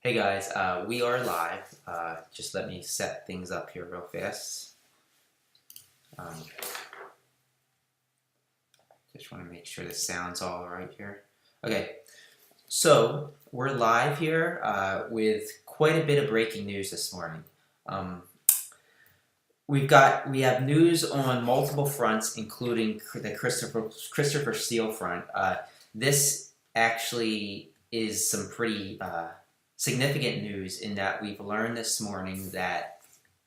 Hey guys, we are live. Just let me set things up here real fast. Just want to make sure the sound's all right here. Okay, so we're live here with quite a bit of breaking news this morning. We have news on multiple fronts, including the Christopher Steele front. This actually is some pretty significant news in that we've learned this morning that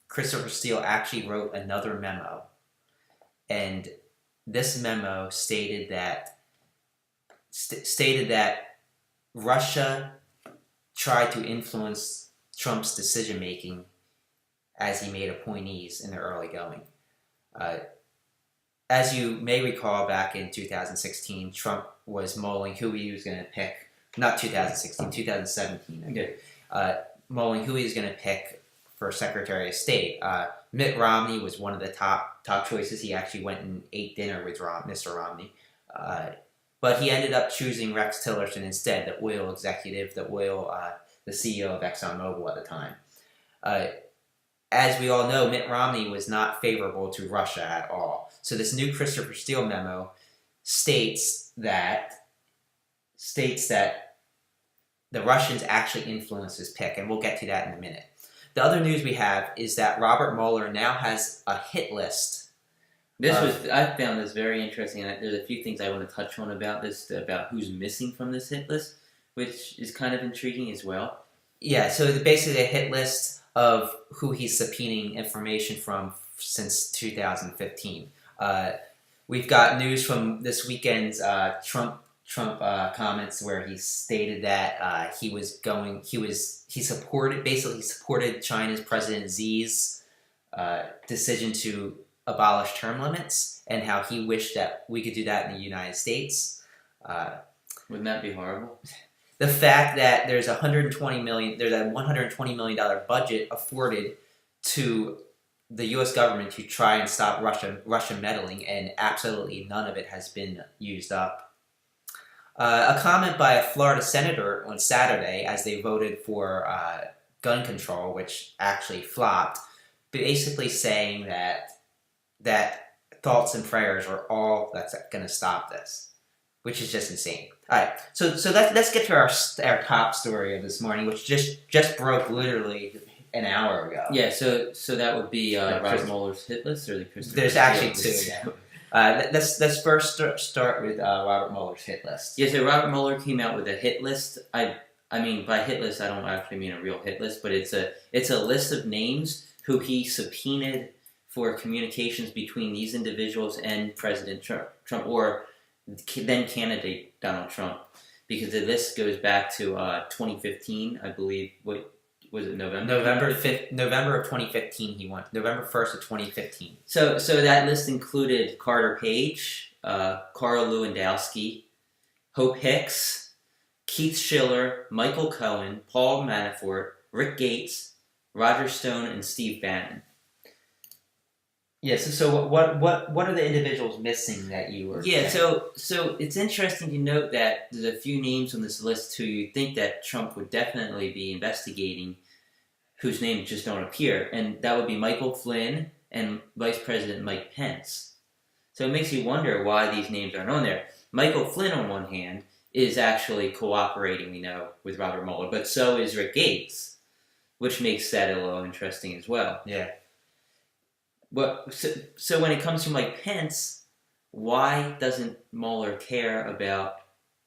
Christopher Steele actually wrote another memo, and this memo stated that Russia tried to influence Trump's decision making as he made appointees in the early going. As you may recall, back in 2016, Trump was mulling who he was going to pick. Not 2016, 2017. Okay. Mulling who he was going to pick for Secretary of State. Mitt Romney was one of the top choices. He actually went and ate dinner with Mr. Romney. But he ended up choosing Rex Tillerson instead, the oil executive, the CEO of ExxonMobil at the time. As we all know, Mitt Romney was not favorable to Russia at all. So this new Christopher Steele memo states that the Russians actually influenced his pick, and we'll get to that in a minute. The other news we have is that Robert Mueller now has a hit list. I found this very interesting, and there's a few things I want to touch on about this, about who's missing from this hit list, which is kind of intriguing as well. Yeah, so basically a hit list of who he's subpoenaing information from since 2015. We've got news from this weekend's Trump comments where he stated that he supported China's President Xi's decision to abolish term limits, and how he wished that we could do that in the United States. Wouldn't that be horrible? The fact that there's a $120 million budget afforded to the U.S. government to try and stop Russian meddling, and absolutely none of it has been used up. A comment by a Florida senator on Saturday as they voted for gun control, which actually flopped, basically saying that thoughts and prayers are all that's going to stop this, which is just insane. All right, so let's get to our top story of this morning, which just broke literally an hour ago. Yeah, so that would be Robert Mueller's hit list, or the Christopher There's Steele actually list? two. Yeah. Let's first start with Robert Mueller's hit list. Yeah, so Robert Mueller came out with a hit list. I mean, by hit list, I don't actually mean a real hit list, but it's a list of names who he subpoenaed for communications between these individuals and President Trump, or then candidate Donald Trump, because the list goes back to 2015, I believe. What was it, November? November of 2015 he won. November 1st of 2015. So that list included Carter Page, Carl Lewandowski, Hope Hicks, Keith Schiller, Michael Cohen, Paul Manafort, Rick Gates, Roger Stone, and Steve Bannon. Yes. Yeah, so what are the individuals missing that you were? Yeah. So it's interesting to note that there's a few names on this list who you think that Trump would definitely be investigating, whose names just don't appear, and that would be Michael Flynn and Vice President Mike Pence. So it makes you wonder why these names aren't on there. Michael Flynn, on one hand, is actually cooperating, we know, with Robert Mueller, but so is Rick Gates, which makes that a little interesting as well. Yeah. But so when it comes to Mike Pence, why doesn't Mueller care about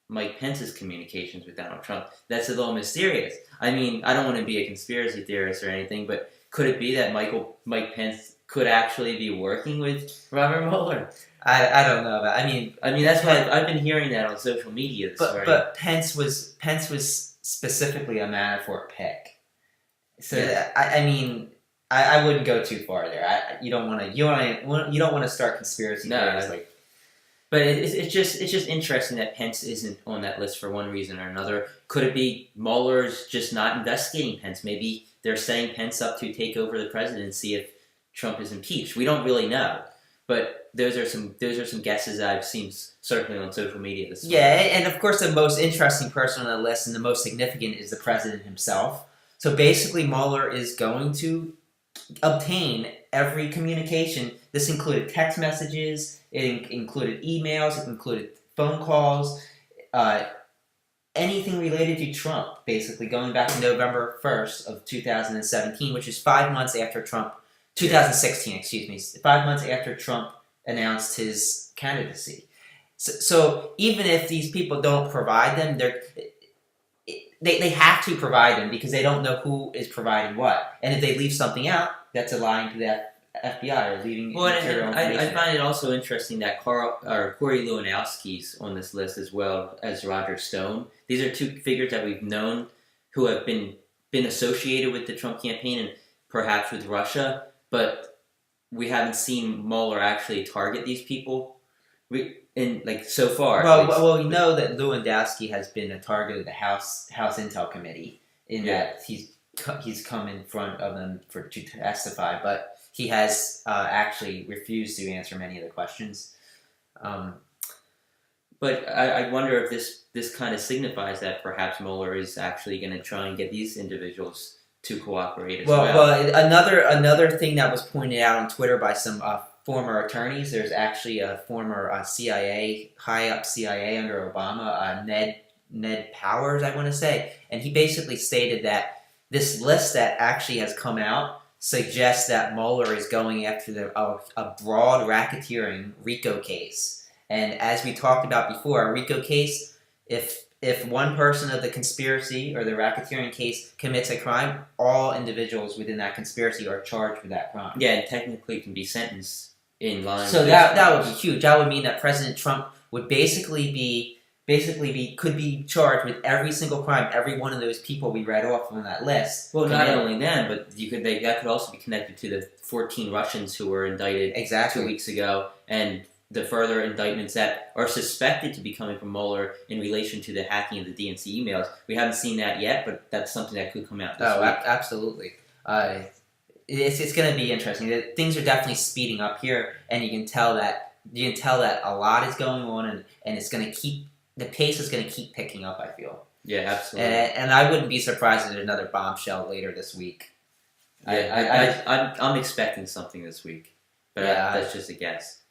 Mike Pence's communications with Donald Trump? That's a little mysterious. I mean, I don't want to be a conspiracy theorist or anything, but could it be that Mike Pence could actually be working with Robert Mueller? I don't know about. I mean that's why I've been hearing that on social media this morning. But Pence was specifically a Manafort pick. So yeah. I wouldn't go too far there. You don't want to start conspiracy theories like. But it's just interesting that Pence isn't on that list for one reason or another. Could it be Mueller's just not investigating Pence? Maybe they're setting Pence up to take over the presidency if Trump is impeached. We don't really know. But those are some guesses I've seen circling on social media this morning. Yeah, and of course the most interesting person on the list and the most significant is the president himself. So basically, Mueller is going to obtain every communication. This included text messages, it included emails, it included phone calls, anything related to Trump, basically going back to November 1st of 2017, which is 5 months after Trump, 2016, excuse me, 5 months after Trump announced his candidacy. So even if these people don't provide them, they have to provide them because they don't know who is providing what. And if they leave something out, that's a lying to the FBI or leaving material information. I find it also interesting that Corey Lewandowski's on this list as well as Roger Stone. These are two figures that we've known who have been associated with the Trump campaign and perhaps with Russia, but we haven't seen Mueller actually target these people so far. Well, we know that Lewandowski has been a target of the House Intel Committee in that he's come in front of them to testify, but he has actually refused to answer many of the questions. But I wonder if this kind of signifies that perhaps Mueller is actually going to try and get these individuals to cooperate as well. Well, another thing that was pointed out on Twitter by some former attorneys, there's actually a former high-up CIA under Obama, Ned Powers, I want to say, and he basically stated that this list that actually has come out suggests that Mueller is going after a broad racketeering RICO case. And as we talked about before, a RICO case, if one person of the conspiracy or the racketeering case commits a crime, all individuals within that conspiracy are charged with that crime. Yeah, and technically can be sentenced in line. So that would be huge. That would mean that President Trump would basically could be charged with every single crime, every one of those people we read off on that list. Well, not only them, but that could also be connected to the 14 Russians who were indicted 2 weeks ago, and the further indictments that are suspected to be coming from Mueller in relation to the hacking of the DNC emails. We haven't seen that yet, but that's something that could come out this week. Absolutely. It's going to be interesting. Things are definitely speeding up here, and you can tell that a lot is going on, and it's going to keep the pace is going to keep picking up. I feel. Yeah, absolutely. And I wouldn't be surprised at another bombshell later this week. I'm expecting something this week, but that's just a guess.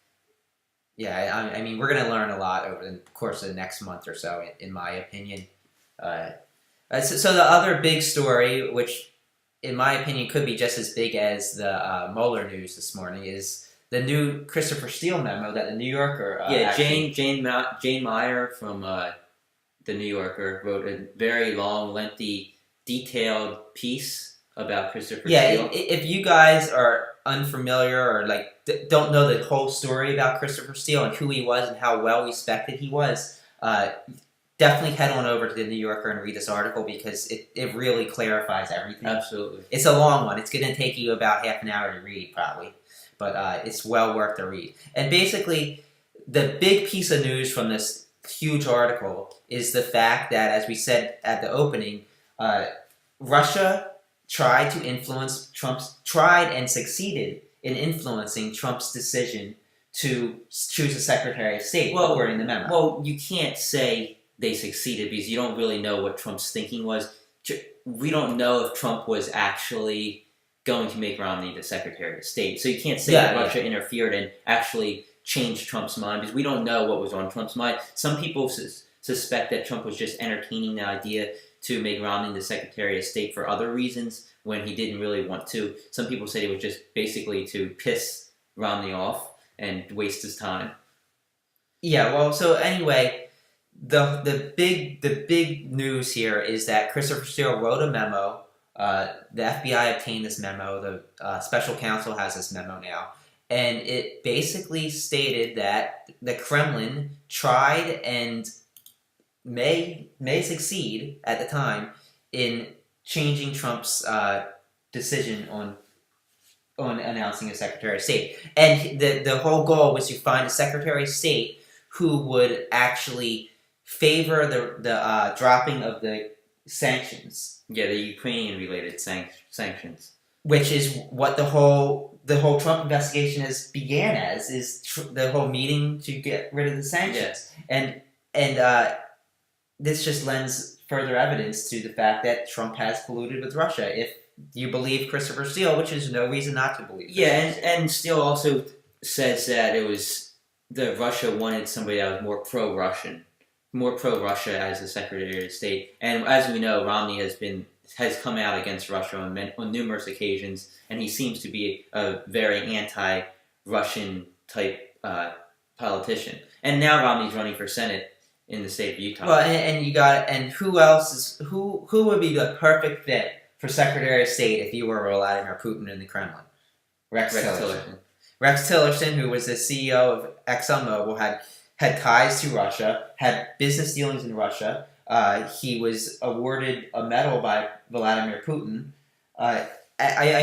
Yeah, I mean, we're going to learn a lot over the course of the next month or so, in my opinion. So the other big story, which in my opinion could be just as big as the Mueller news this morning, is the new Christopher Steele memo that the New Yorker... Jane Meyer from the New Yorker wrote a very long, lengthy, detailed piece about Christopher Steele. Yeah, if you guys are unfamiliar or don't know the whole story about Christopher Steele and who he was and how well respected he was, definitely head on over to the New Yorker and read this article because it really clarifies everything. Absolutely. It's a long one. It's going to take you about half an hour to read, probably. But it's well worth the read. And basically, the big piece of news from this huge article is the fact that, as we said at the opening, Russia tried and succeeded in influencing Trump's decision to choose a Secretary of State, according to the memo. Well, you can't say they succeeded because you don't really know what Trump's thinking was. We don't know if Trump was actually going to make Romney the Secretary of State. So you can't say that Russia interfered and actually changed Trump's mind because we don't know what was on Trump's mind. Some people suspect that Trump was just entertaining the idea to make Romney the Secretary of State for other reasons when he didn't really want to. Some people said it was just basically to piss Romney off and waste his time. Yeah, well, so anyway, the big news here is that Christopher Steele wrote a memo. The FBI obtained this memo. The special counsel has this memo now. And it basically stated that the Kremlin tried and may succeed at the time in changing Trump's decision on announcing a Secretary of State. And the whole goal was to find a Secretary of State who would actually favor the dropping of the sanctions. Yeah, the Ukrainian-related sanctions. Which is what the whole the whole Trump investigation began as is the whole meeting to get rid of the sanctions, and this just lends further evidence to the fact that Trump has colluded with Russia. If you believe Christopher Steele, which is no reason not to believe. Yeah, and Steele also says that it was that Russia wanted somebody that was more pro-Russia as the Secretary of State. And as we know, Romney has come out against Russia on numerous occasions, and he seems to be a very anti-Russian type politician. And now Romney's running for Senate in the state of Utah. Well, and who would be the perfect fit for Secretary of State if you were Vladimir Putin in the Kremlin? Rex Tillerson. Rex Tillerson, who was the CEO of ExxonMobil, had ties to Russia, had business dealings in Russia. He was awarded a medal by Vladimir Putin. I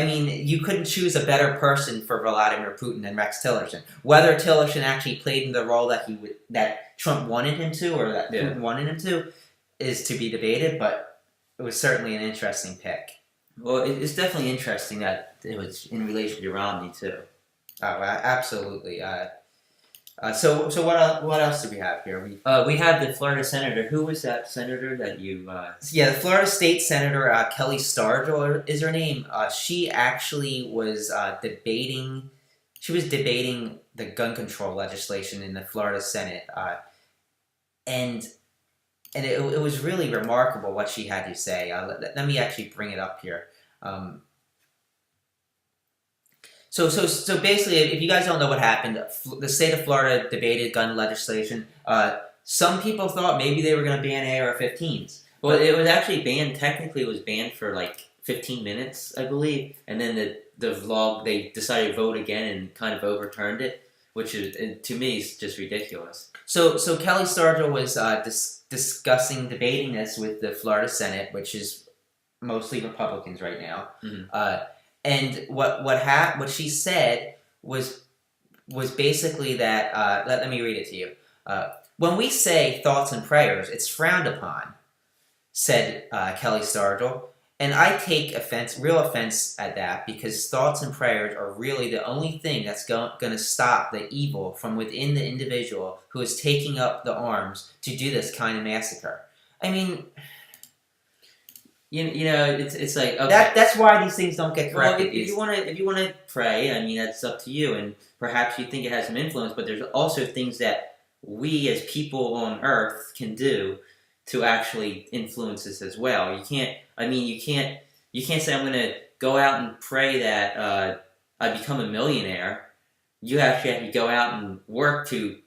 mean, you couldn't choose a better person for Vladimir Putin than Rex Tillerson. Whether Tillerson actually played in the role that Trump wanted him to, or that Putin wanted him to, is to be debated. But it was certainly an interesting pick. Well, it's definitely interesting that it was in relation to Romney too. Oh, absolutely. So what else do we have here? We have the Florida senator. Who was that senator that you? Yeah, the Florida State Senator Kelly Stargell is her name. She actually was debating. She was debating the gun control legislation in the Florida Senate, and it was really remarkable what she had to say. Let me actually bring it up here. So basically, if you guys don't know what happened, the state of Florida debated gun legislation. Some people thought maybe they were going to ban AR-15s. Well, it was actually banned. Technically, it was banned for like 15 minutes, I believe. And then they decided to vote again and kind of overturned it, which is, to me, is just ridiculous. So Kelly Stargell was debating this with the Florida Senate, which is mostly Republicans right now. Mm-hmm. And what she said was basically that let me read it to you. When we say thoughts and prayers, it's frowned upon, said Kelly Stargell, and I take real offense at that, because thoughts and prayers are really the only thing that's going to stop the evil from within the individual who is taking up the arms to do this kind of massacre. I mean, you know, it's like, okay. That's why these things don't get corrected. Well, if you want to pray, I mean, that's up to you, and perhaps you think it has some influence. But there's also things that we as people on Earth can do to actually influence this as well. You can't say I'm going to go out and pray that I become a millionaire. You actually have to go out and work to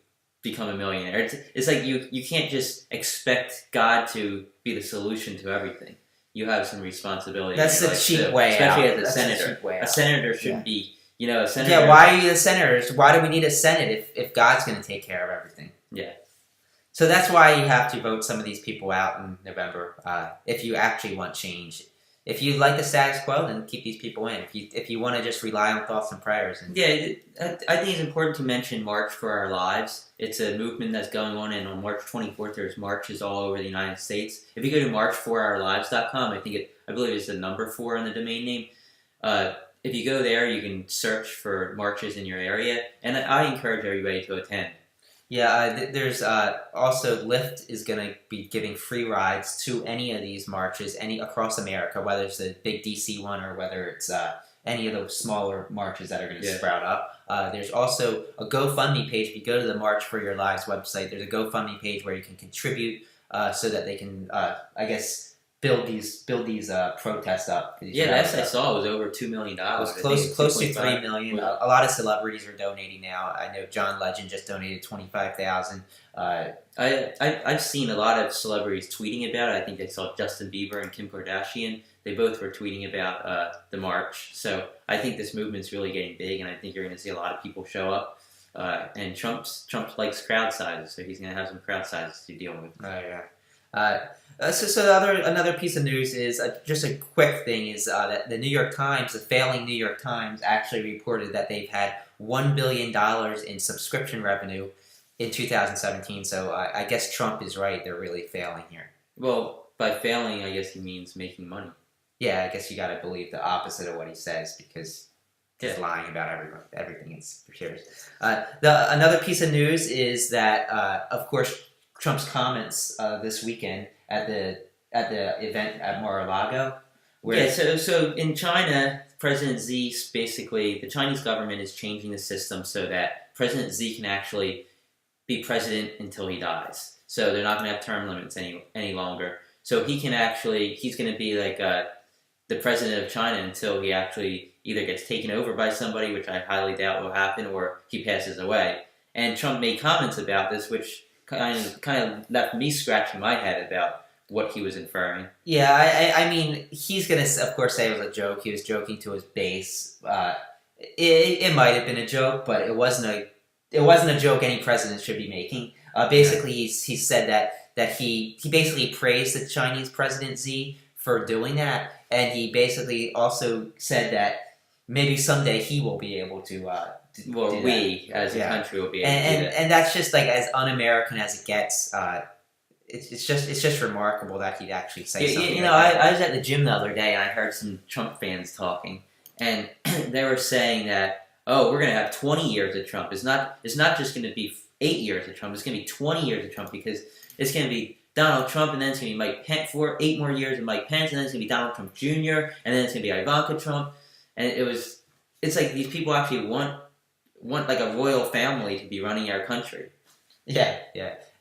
become a millionaire. It's like you can't just expect God to be the solution to everything. You have some responsibility. That's the cheap way out. Especially as a senator. A senator shouldn't be, a senator. Yeah, why are you the senators? Why do we need a Senate if God's going to take care of everything? Yeah. So that's why you have to vote some of these people out in November, if you actually want change. If you like the status quo, then keep these people in. If you want to just rely on thoughts and prayers. Yeah, I think it's important to mention March for Our Lives. It's a movement that's going on, and on March 24th, there's marches all over the United States. If you go to marchforourlives.com, I believe it's the number 4 on the domain name. If you go there, you can search for marches in your area, and I encourage everybody to attend. Yeah, there's also Lyft is going to be giving free rides to any of these marches, across America, whether it's the big DC one or whether it's any of those smaller marches that are going to sprout up. There's also a GoFundMe page. If you go to the March for Your Lives website, there's a GoFundMe page where you can contribute so that they can, build these protests up. Yeah, last I saw it was over $2 million. It was close to $3 million. A lot of celebrities are donating now. I know John Legend just donated $25,000. I've seen a lot of celebrities tweeting about it. I think I saw Justin Bieber and Kim Kardashian. They both were tweeting about the march. So I think this movement's really getting big, and I think you're going to see a lot of people show up. And Trump likes crowd sizes, so he's going to have some crowd sizes to deal with. Oh yeah. So another piece of news is just a quick thing is that the New York Times, the failing New York Times, actually reported that they've had $1 billion in subscription revenue in 2017. So I guess Trump is right; they're really failing here. Well, by failing, I guess he means making money. Yeah, I guess you got to believe the opposite of what he says, because just lying about everything it appears. Another piece of news is that, of course, Trump's comments this weekend at the event at Mar-a-Lago. So in China, President Xi, basically, the Chinese government is changing the system so that President Xi can actually be president until he dies. So they're not going to have term limits any longer. So he's going to be like the president of China until he actually either gets taken over by somebody, which I highly doubt will happen, or he passes away. And Trump made comments about this, which kind of left me scratching my head about what he was inferring. Yeah, I mean, he's going to, of course, say it was a joke. He was joking to his base. It might have been a joke, but it wasn't a joke any president should be making. Basically, he said that he basically praised the Chinese President Xi for doing that, and he basically also said that maybe someday he will be able to. We as a country will be able to do that. And that's just like as un-American as it gets. It's just remarkable that he'd actually say something. I was at the gym the other day and I heard some Trump fans talking, and they were saying that, oh, we're going to have 20 years of Trump. It's not just going to be 8 years of Trump. It's going to be 20 years of Trump because it's going to be Donald Trump, and then it's going to be Mike Pence for 8 more years of Mike Pence, and then it's going to be Donald Trump Jr., and then it's going to be Ivanka Trump, and it's like these people actually want like a royal family to be running our country. Yeah,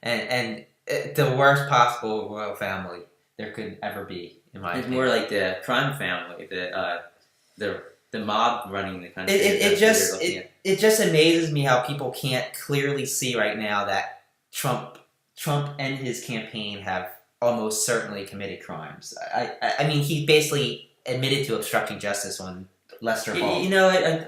and the worst possible royal family there could ever be, in my opinion. It's more like the crime family, the mob running the country. It just amazes me how people can't clearly see right now that Trump and his campaign have almost certainly committed crimes. I mean, he basically admitted to obstructing justice on Lester Hall.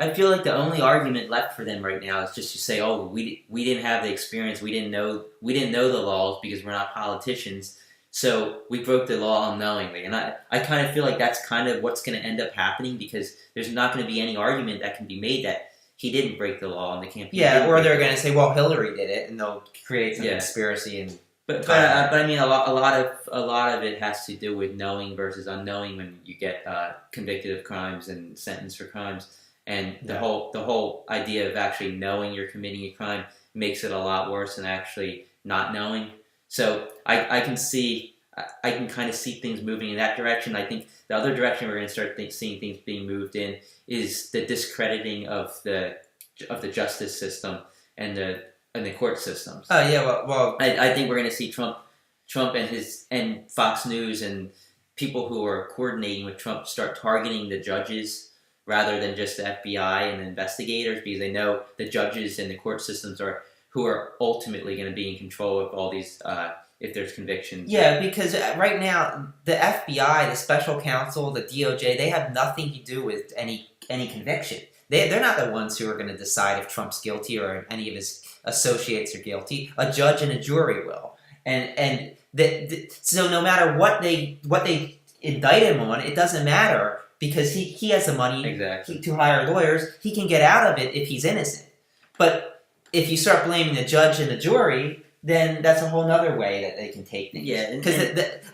I feel like the only argument left for them right now is just to say, oh, we didn't have the experience, we didn't know the laws because we're not politicians, so we broke the law unknowingly. And I kind of feel like that's kind of what's going to end up happening, because there's not going to be any argument that can be made that he didn't break the law in the campaign. Yeah, or they're going to say, well, Hillary did it, and they'll create some conspiracy and. But I mean, a lot of it has to do with knowing versus unknowing when you get convicted of crimes and sentenced for crimes, and the whole idea of actually knowing you're committing a crime makes it a lot worse than actually not knowing. So I can kind of see things moving in that direction. I think the other direction we're going to start seeing things being moved in is the discrediting of the justice system and the court systems. Oh yeah, well, I think we're going to see Trump and Fox News and people who are coordinating with Trump start targeting the judges rather than just the FBI and the investigators, because they know the judges and the court systems who are ultimately going to be in control of all these if there's convictions. Yeah, because right now the FBI, the special counsel, the DOJ, they have nothing to do with any conviction. They're not the ones who are going to decide if Trump's guilty or if any of his associates are guilty. A judge and a jury will. So no matter what they indict him on, it doesn't matter, because he has the money to hire lawyers. He can get out of it if he's innocent. But if you start blaming the judge and the jury, then that's a whole other way that they can take things. Yeah, because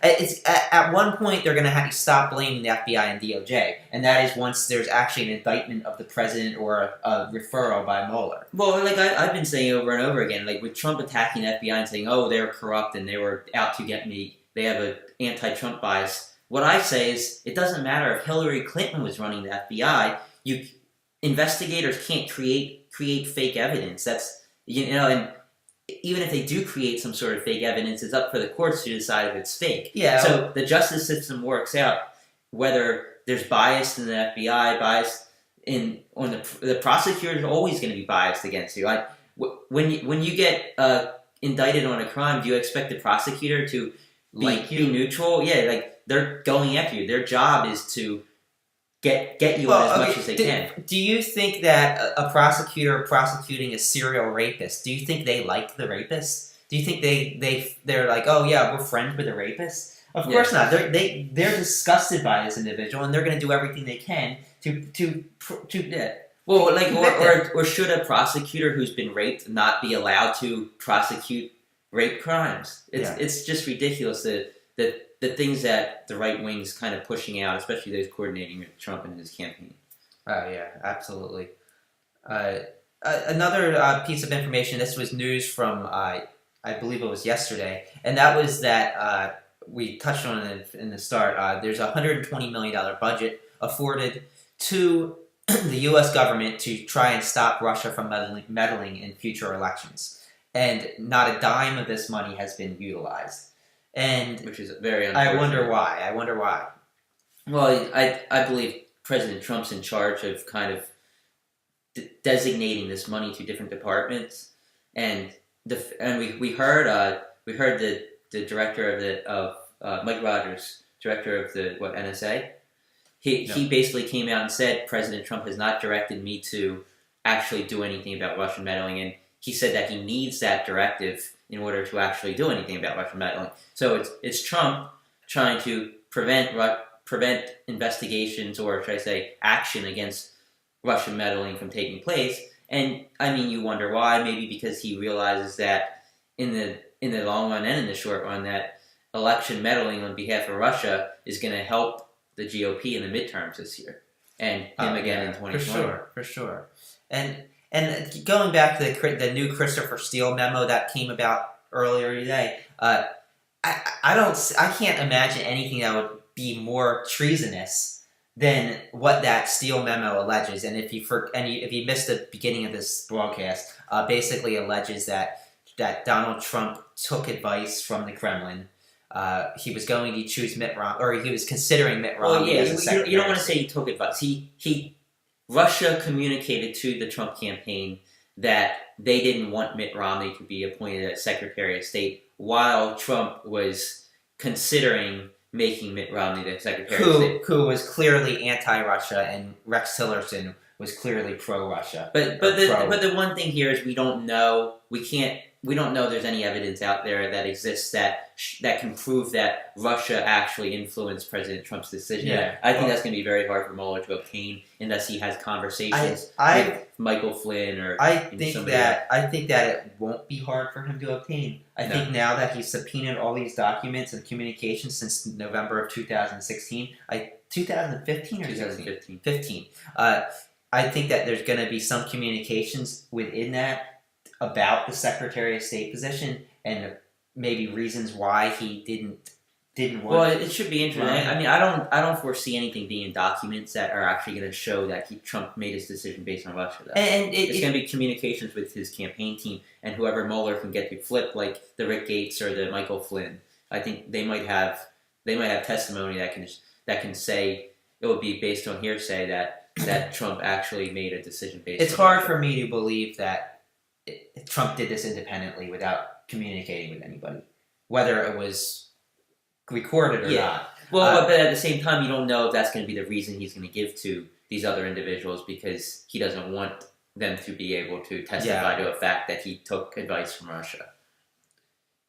it's at one point they're going to have to stop blaming the FBI and DOJ, and that is once there's actually an indictment of the president or a referral by Mueller. Well, like I've been saying over and over again, like with Trump attacking the FBI and saying, "Oh, they were corrupt and they were out to get me. They have an anti-Trump bias." What I say is, it doesn't matter if Hillary Clinton was running the FBI. Investigators can't create fake evidence. That's and. Even if they do create some sort of fake evidence, it's up for the courts to decide if it's fake. Yeah. So the justice system works out whether there's bias in the FBI, bias on the prosecutor is always going to be biased against you. When you get indicted on a crime, do you expect the prosecutor to be neutral? Yeah, like they're going after you. Their job is to get you on as much as they can. Do you think that a prosecutor prosecuting a serial rapist, do you think they like the rapist? Do you think they're like, oh yeah, we're friends with the rapist? Of course not. They're disgusted by this individual, and they're going to do everything they can to Well, like or should a prosecutor who's been raped not be allowed to prosecute rape crimes? It's just ridiculous that the things that the right wing's kind of pushing out, especially those coordinating with Trump and his campaign. Oh yeah, absolutely. Uh, Another piece of information. This was news from I believe it was yesterday, and that was that we touched on it in the start. There's a $120 million budget afforded to the U.S. government to try and stop Russia from meddling in future elections, and not a dime of this money has been utilized. And which is very unfortunate. I wonder why. Well, I believe President Trump's in charge of kind of designating this money to different departments, and we heard the director of Mike Rogers, director of the NSA. He basically came out and said President Trump has not directed me to actually do anything about Russian meddling, and he said that he needs that directive in order to actually do anything about Russian meddling. So it's Trump trying to prevent investigations, or should I say action against Russian meddling from taking place. And I mean, you wonder why. Maybe because he realizes that in the long run and in the short run, that election meddling on behalf of Russia is going to help the GOP in the midterms this year, and him again in 2020. For sure. And going back to the new Christopher Steele memo that came about earlier today, I can't imagine anything that would be more treasonous than what that Steele memo alleges. And if you missed the beginning of this broadcast, basically alleges that Donald Trump took advice from the Kremlin. He was going to choose Mitt Romney, or he was considering Mitt Romney as a secretary. You don't want to say he took advice. Russia communicated to the Trump campaign that they didn't want Mitt Romney to be appointed as Secretary of State, while Trump was considering making Mitt Romney the Secretary of State. Who was clearly anti-Russia, and Rex Tillerson was clearly pro-Russia. But the one thing here is we don't know. We don't know there's any evidence out there that exists that can prove that Russia actually influenced President Trump's decision. Yeah. I think that's going to be very hard for Mueller to obtain unless he has conversations with Michael Flynn or somebody else. I think that it won't be hard for him to obtain. I think now that he's subpoenaed all these documents and communications since November of 2016, 2015 or 2015. 15. I think that there's going to be some communications within that about the Secretary of State position, and maybe reasons why he didn't want. Well, it should be interesting. I mean, I don't foresee anything being in documents that are actually going to show that Trump made his decision based on Russia. And it's going to be communications with his campaign team and whoever Mueller can get to flip, like the Rick Gates or the Michael Flynn. I think they might have testimony that can say it would be based on hearsay that Trump actually made a decision based. It's hard for me to believe that Trump did this independently without communicating with anybody, whether it was recorded or not. Well, but at the same time, you don't know if that's going to be the reason he's going to give to these other individuals, because he doesn't want them to be able to testify to a fact that he took advice from Russia.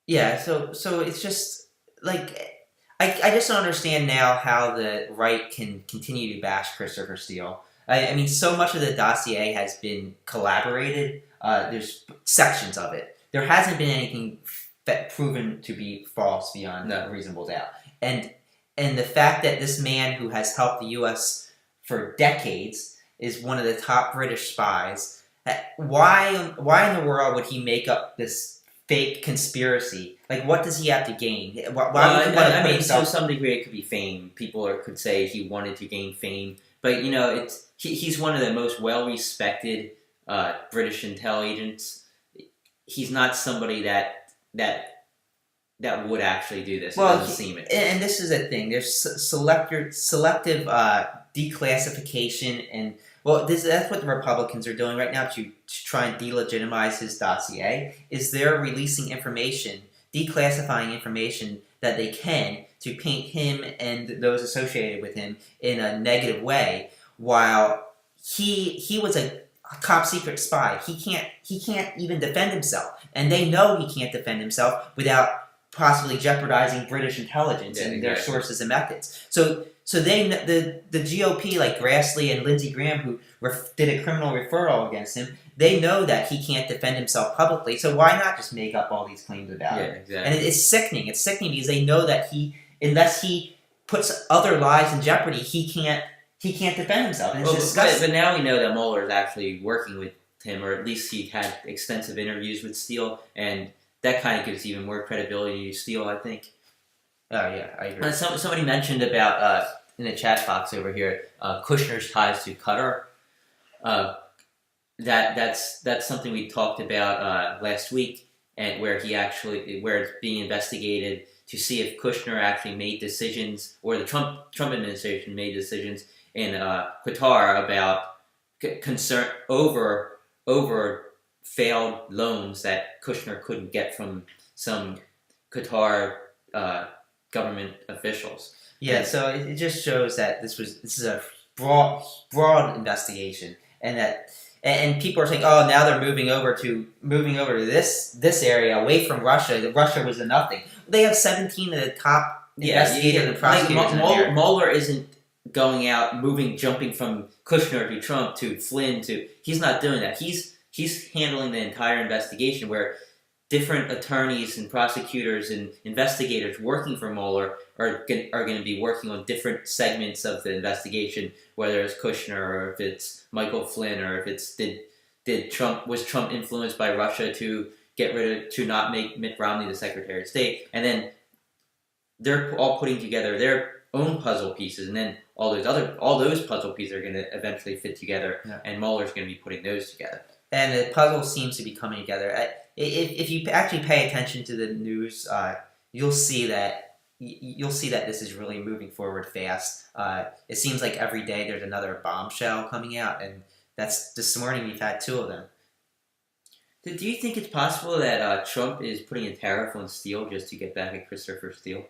Yeah, so it's just like I just don't understand now how the right can continue to bash Christopher Steele. I mean, so much of the dossier has been collaborated. There's sections of it. There hasn't been anything proven to be false beyond a reasonable doubt. And the fact that this man who has helped the U.S. for decades is one of the top British spies, why in the world would he make up this fake conspiracy? Like, what does he have to gain? I mean, to some degree, it could be fame. People could say he wanted to gain fame. But, he's one of the most well-respected British intelligence. He's not somebody that would actually do this. Well, it doesn't seem it. And this is a thing. There's selective declassification, and that's what the Republicans are doing right now to try and delegitimize his dossier. Is they're releasing information, declassifying information that they can to paint him and those associated with him in a negative way, while he was a top secret spy. He can't even defend himself, and they know he can't defend himself without possibly jeopardizing British intelligence and their sources and methods. So they the GOP, like Grassley and Lindsey Graham, who did a criminal referral against him, they know that he can't defend himself publicly. So why not just make up all these claims about him? Exactly. And it's sickening. It's sickening because they know that unless he puts other lives in jeopardy, he he can't defend himself. And it's Well, disgusting. but now we know that Mueller is actually working with him, or at least he had extensive interviews with Steele, and that kind of gives even more credibility to Steele, I think. Oh yeah, I agree. Somebody mentioned about in the chat box over here Kushner's ties to Qatar. That's something we talked about last week, and where it's being investigated to see if Kushner actually made decisions, or the Trump administration made decisions in Qatar about concern over failed loans that Kushner couldn't get from some Qatar government officials. Yeah, so it just shows that this is a broad investigation, and people are saying, oh, now they're moving over to this area away from Russia. Russia was a nothing. They have 17 of the top investigators and prosecutors in there. Mueller isn't going out, jumping from Kushner to Trump to Flynn to. He's not doing that. He's handling the entire investigation, where different attorneys and prosecutors and investigators working for Mueller are going to be working on different segments of the investigation, whether it's Kushner or if it's Michael Flynn, or if it's was Trump influenced by Russia to not make Mitt Romney the Secretary of State, and then they're all putting together their own puzzle pieces, and then all those puzzle pieces are going to eventually fit together, and Mueller's going to be putting those together. And the puzzle seems to be coming together. If you actually pay attention to the news, you'll see that this is really moving forward fast. It seems like every day there's another bombshell coming out, and that's this morning we've had 2 of them. Do you think it's possible that Trump is putting a tariff on steel just to get back at Christopher Steele?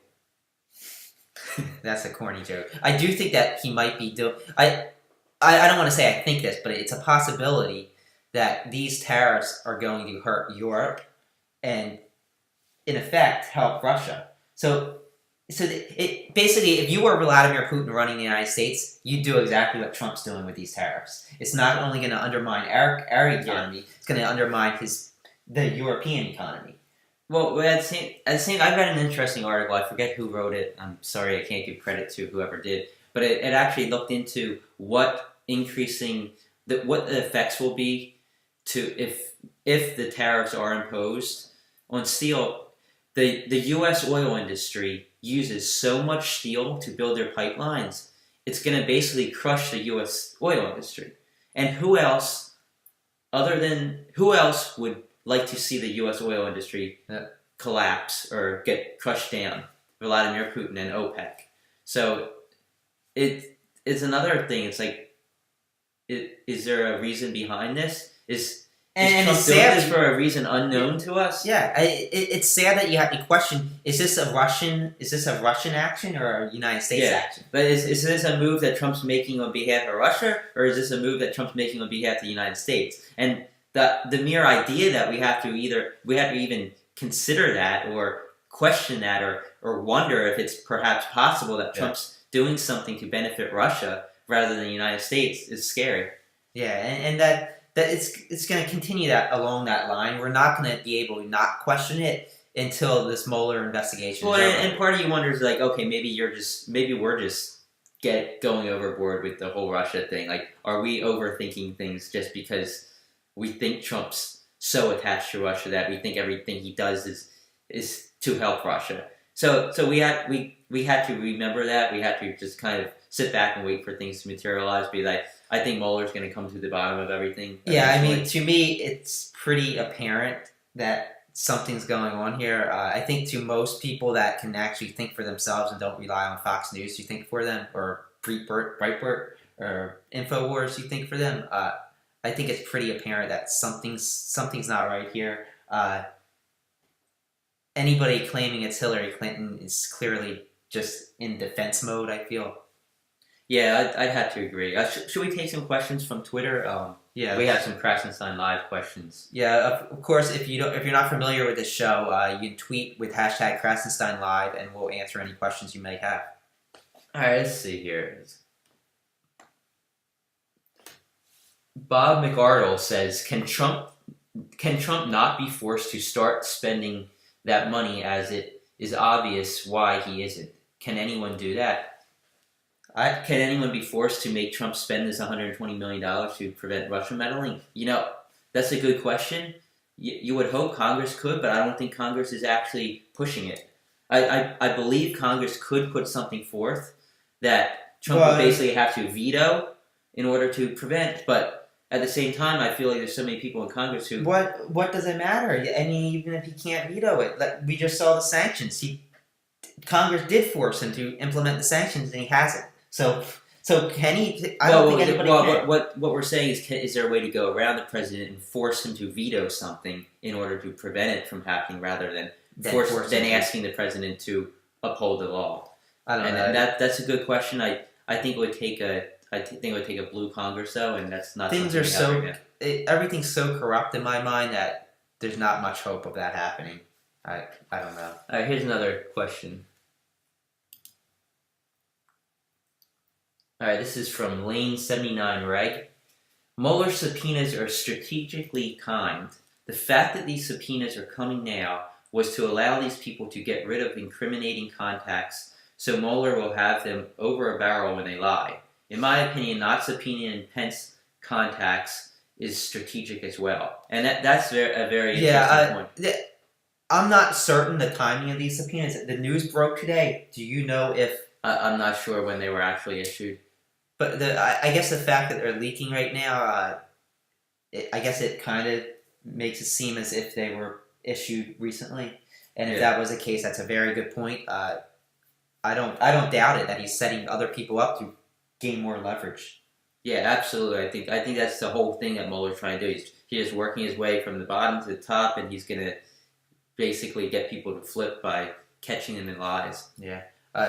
That's a corny joke. I do think that he might be doing. I don't want to say I think this, but it's a possibility that these tariffs are going to hurt Europe and, in effect, help Russia. So basically, if you were Vladimir Putin running the United States, you'd do exactly what Trump's doing with these tariffs. It's not only going to undermine our economy, it's going to undermine the European economy. Well, at the same, I read an interesting article. I forget who wrote it. I'm sorry, I can't give credit to whoever did. But it actually looked into what the effects will be to if the tariffs are imposed on steel. The U.S. oil industry uses so much steel to build their pipelines, it's going to basically crush the U.S. oil industry. And who else would like to see the U.S. oil industry collapse or get crushed down? Vladimir Putin and OPEC. So it's another thing. It's like, is there a reason behind this? Is Trump doing this for a reason unknown to us? Yeah, it's sad that you have to question: is this a Russian action or a United States action? But is this a move that Trump's making on behalf of Russia, or is this a move that Trump's making on behalf of the United States? And the mere idea that we have to even consider that or question that or wonder if it's perhaps possible that Trump's doing something to benefit Russia rather than the United States is scary. Yeah, and that it's going to continue that along that line. We're not going to be able to not question it until this Mueller investigation is over. And part of you wonders, like, okay, maybe we're just going overboard with the whole Russia thing. Like, are we overthinking things just because we think Trump's so attached to Russia that we think everything he does is to help Russia? So we had to remember that. We had to just kind of sit back and wait for things to materialize. Be like, I think Mueller's going to come to the bottom of everything. Yeah, I mean, to me, it's pretty apparent that something's going on here. I think to most people that can actually think for themselves and don't rely on Fox News to think for them, or Breitbart, or InfoWars to think for them, I think it's pretty apparent that something's not right here. Anybody claiming it's Hillary Clinton is clearly just in defense mode, I feel. Yeah, I'd have to agree. Should we take some questions from Twitter? Yeah, we have some Krasenstein Live questions. Yeah, of course. If you're not familiar with this show, you can tweet with hashtag Krasenstein Live, and we'll answer any questions you may have. All right, let's see here. Bob McArdle says, "Can Trump not be forced to start spending that money, as it is obvious why he isn't? Can anyone do that?" Can anyone be forced to make Trump spend this $120 million to prevent Russian meddling? That's a good question. You would hope Congress could, but I don't think Congress is actually pushing it. I believe Congress could put something forth that Trump would basically have to veto in order to prevent, but at the same time, I feel like there's so many people in Congress who... What does it matter? I mean, even if he can't veto it, like we just saw the sanctions. Congress did force him to implement the sanctions, and he hasn't. So can he? I don't think anybody can. What we're saying is there a way to go around the president and force him to veto something in order to prevent it from happening, rather than asking the president to uphold the law? I don't know. And that's a good question. I think it would take a blue Congress though, and that's not. Things are so everything's so corrupt in my mind that there's not much hope of that happening. I don't know. All right, here's another question. All right, this is from Lane79 Reg. Mueller's subpoenas are strategically timed. The fact that these subpoenas are coming now was to allow these people to get rid of incriminating contacts, so Mueller will have them over a barrel when they lie. In my opinion, not subpoenaing Pence contacts is strategic as well. And that's a very interesting point. I'm not certain the timing of these subpoenas. The news broke today. Do you know if... I'm not sure when they were actually issued. But I guess the fact that they're leaking right now, I guess it kind of makes it seem as if they were issued recently. And if that was the case, that's a very good point. I don't doubt it that he's setting other people up to gain more leverage. Yeah, absolutely. I think that's the whole thing that Mueller's trying to do. He's just working his way from the bottom to the top, and he's going to basically get people to flip by catching them in lies. Yeah.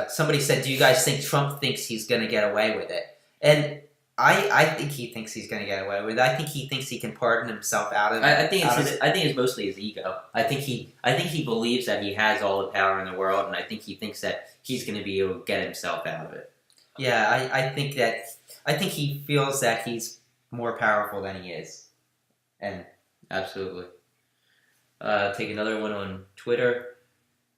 Somebody said, do you guys think Trump thinks he's going to get away with it? And I think he thinks he's going to get away with it. I think he thinks he can pardon himself out of it. I think it's mostly his ego. I think he believes that he has all the power in the world, and I think he thinks that he's going to be able to get himself out of it. Yeah, I think he feels that he's more powerful than he is. And absolutely. Take another one on Twitter.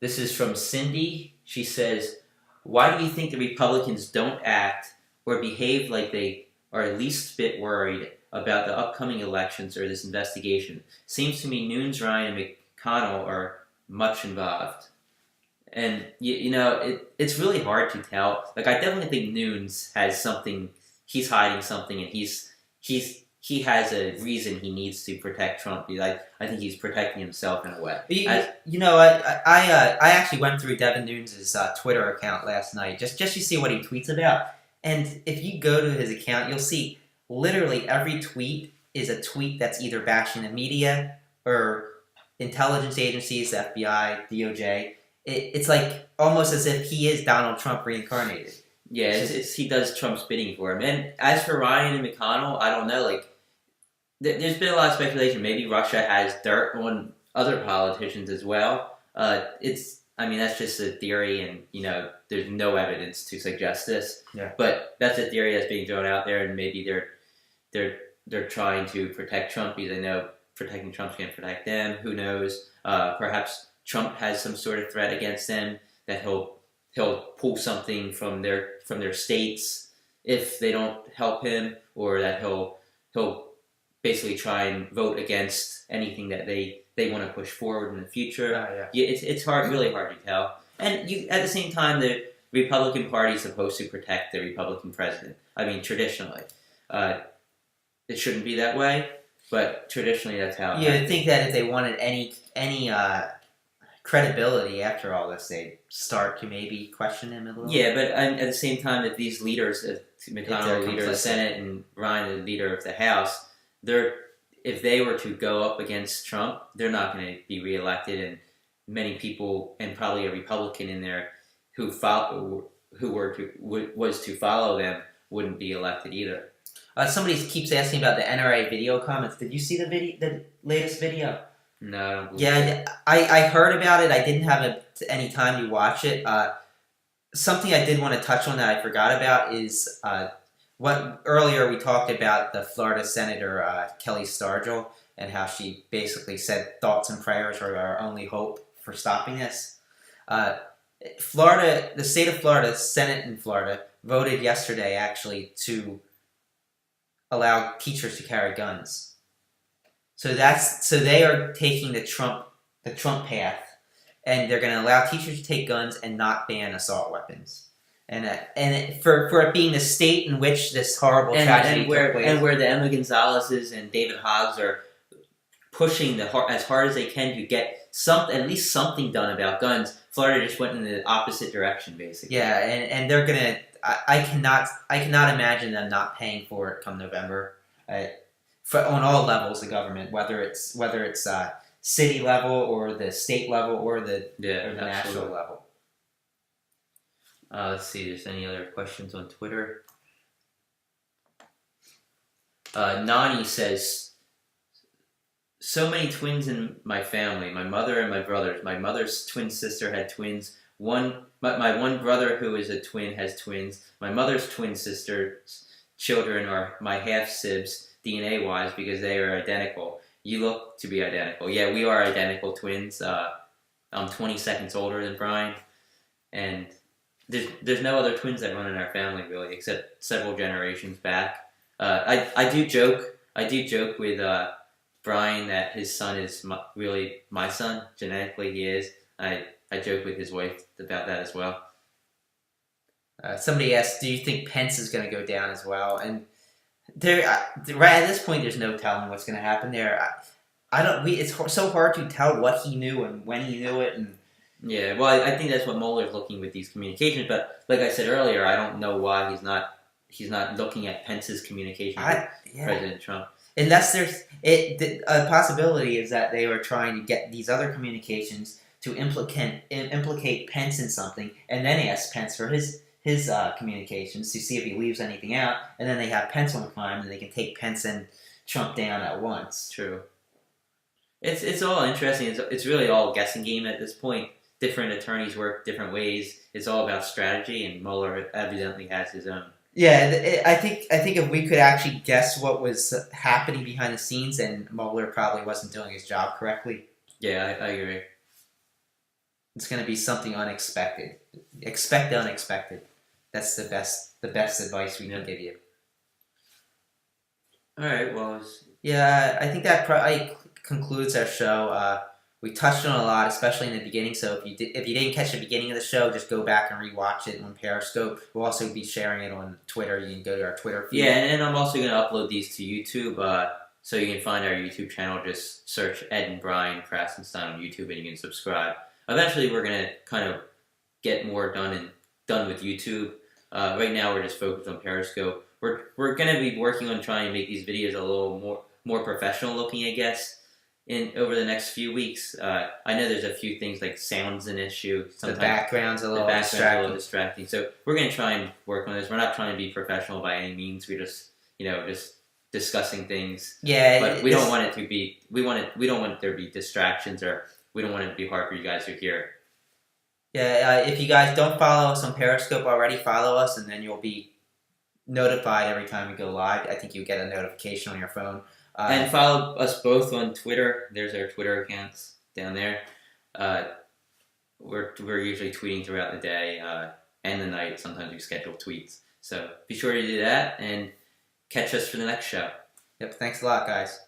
This is from Cindy. She says, "Why do you think the Republicans don't act or behave like they are at least a bit worried about the upcoming elections or this investigation? Seems to me Nunes, Ryan, and McConnell are much involved." And it's really hard to tell. Like, I definitely think Nunes has something. He's hiding something, and he has a reason he needs to protect Trump. I think he's protecting himself in a way. I actually went through Devin Nunes' Twitter account last night just to see what he tweets about. And if you go to his account, you'll see literally every tweet is a tweet that's either bashing the media or intelligence agencies, the FBI, DOJ. It's like almost as if he is Donald Trump reincarnated. Yeah, he does Trump's bidding for him. And as for Ryan and McConnell, I don't know. Like, there's been a lot of speculation. Maybe Russia has dirt on other politicians as well. That's just a theory, and there's no evidence to suggest this. Yeah. But that's a theory that's being thrown out there, and maybe they're trying to protect Trump because they know protecting Trump's going to protect them. Who knows? Perhaps Trump has some sort of threat against them that he'll pull something from their states if they don't help him, or that he'll basically try and vote against anything that they want to push forward in the future. It's really hard to tell. And at the same time, the Republican Party is supposed to protect the Republican president. I mean, traditionally, it shouldn't be that way, but traditionally that's how. Yeah, I think that if they wanted any credibility after all this, they'd start to maybe question him a little. Yeah, but at the same time, if these leaders, McConnell, the leader of the Senate, and Ryan, the leader of the House, if they were to go up against Trump, they're not going to be reelected, and many people, and probably a Republican in there was to follow them, wouldn't be elected either. Somebody keeps asking about the NRA video comments. Did you see the latest video? No, I don't believe it. I heard about it. I didn't have any time to watch it. Something I did want to touch on that I forgot about is what earlier we talked about the Florida Senator Kelly Stargel and how she basically said thoughts and prayers are our only hope for stopping this. Florida, the state of Florida, Senate in Florida voted yesterday actually to allow teachers to carry guns. So they are taking the Trump path, and they're going to allow teachers to take guns and not ban assault weapons. For it being the state in which this horrible tragedy took place, and where the Emma Gonzalez's and David Hoggs are pushing as hard as they can to get at least something done about guns, Florida just went in the opposite direction, basically. Yeah, and they're gonna. I cannot imagine them not paying for it come November, on all levels of government, whether it's city level or the state level or the national level. Let's see. If there's any other questions on Twitter? Nani says, so many twins in my family. My mother and my brothers. My mother's twin sister had twins. My one brother who is a twin has twins. My mother's twin sister's children are my half-sibs, DNA-wise, because they are identical. You look to be identical. Yeah, we are identical twins. I'm 20 seconds older than Brian. And there's no other twins that run in our family, really, except several generations back. I do joke with Brian that his son is really my son. Genetically, he is. I joke with his wife about that as well. Somebody asked, do you think Pence is going to go down as well? And right at this point, there's no telling what's going to happen there. It's so hard to tell what he knew and when he knew it. And yeah, well, I think that's what Mueller's looking with these communications. But like I said earlier, I don't know why he's not looking at Pence's communication with President Trump. Unless there's a possibility is that they were trying to get these other communications to implicate Pence in something, and then ask Pence for his communications to see if he leaves anything out, and then they have Pence on crime, and they can take Pence and Trump down at once. True. It's all interesting. It's really all guessing game at this point. Different attorneys work different ways. It's all about strategy, and Mueller evidently has his own. Yeah, I think if we could actually guess what was happening behind the scenes, then Mueller probably wasn't doing his job correctly. Yeah, I agree. It's going to be something unexpected. Expect the unexpected. That's the best advice we can give you. All right. Well, yeah, I think that probably concludes our show. We touched on a lot, especially in the beginning. So if you didn't catch the beginning of the show, just go back and rewatch it on Periscope. We'll also be sharing it on Twitter. You can go to our Twitter feed. Yeah, and I'm also going to upload these to YouTube. So you can find our YouTube channel. Just search Ed and Brian Krasenstein on YouTube, and you can subscribe. Eventually, we're going to kind of get more done with YouTube. Right now, we're just focused on Periscope. We're going to be working on trying to make these videos a little more professional looking, I guess, over the next few weeks. I know there's a few things like sound's an issue. Sometimes the background's a little distracting. So we're going to try and work on this. We're not trying to be professional by any means. We're just discussing things. Yeah, but we don't want it to be. We don't want there to be distractions, or we don't want it to be hard for you guys to hear. Yeah, if you guys don't follow us on Periscope already, follow us, and then you'll be notified every time we go live. I think you get a notification on your phone. And follow us both on Twitter. There's our Twitter accounts down there. We're usually tweeting throughout the day and the night. Sometimes we schedule tweets. So be sure to do that and catch us for the next show. Yep, thanks a lot, guys.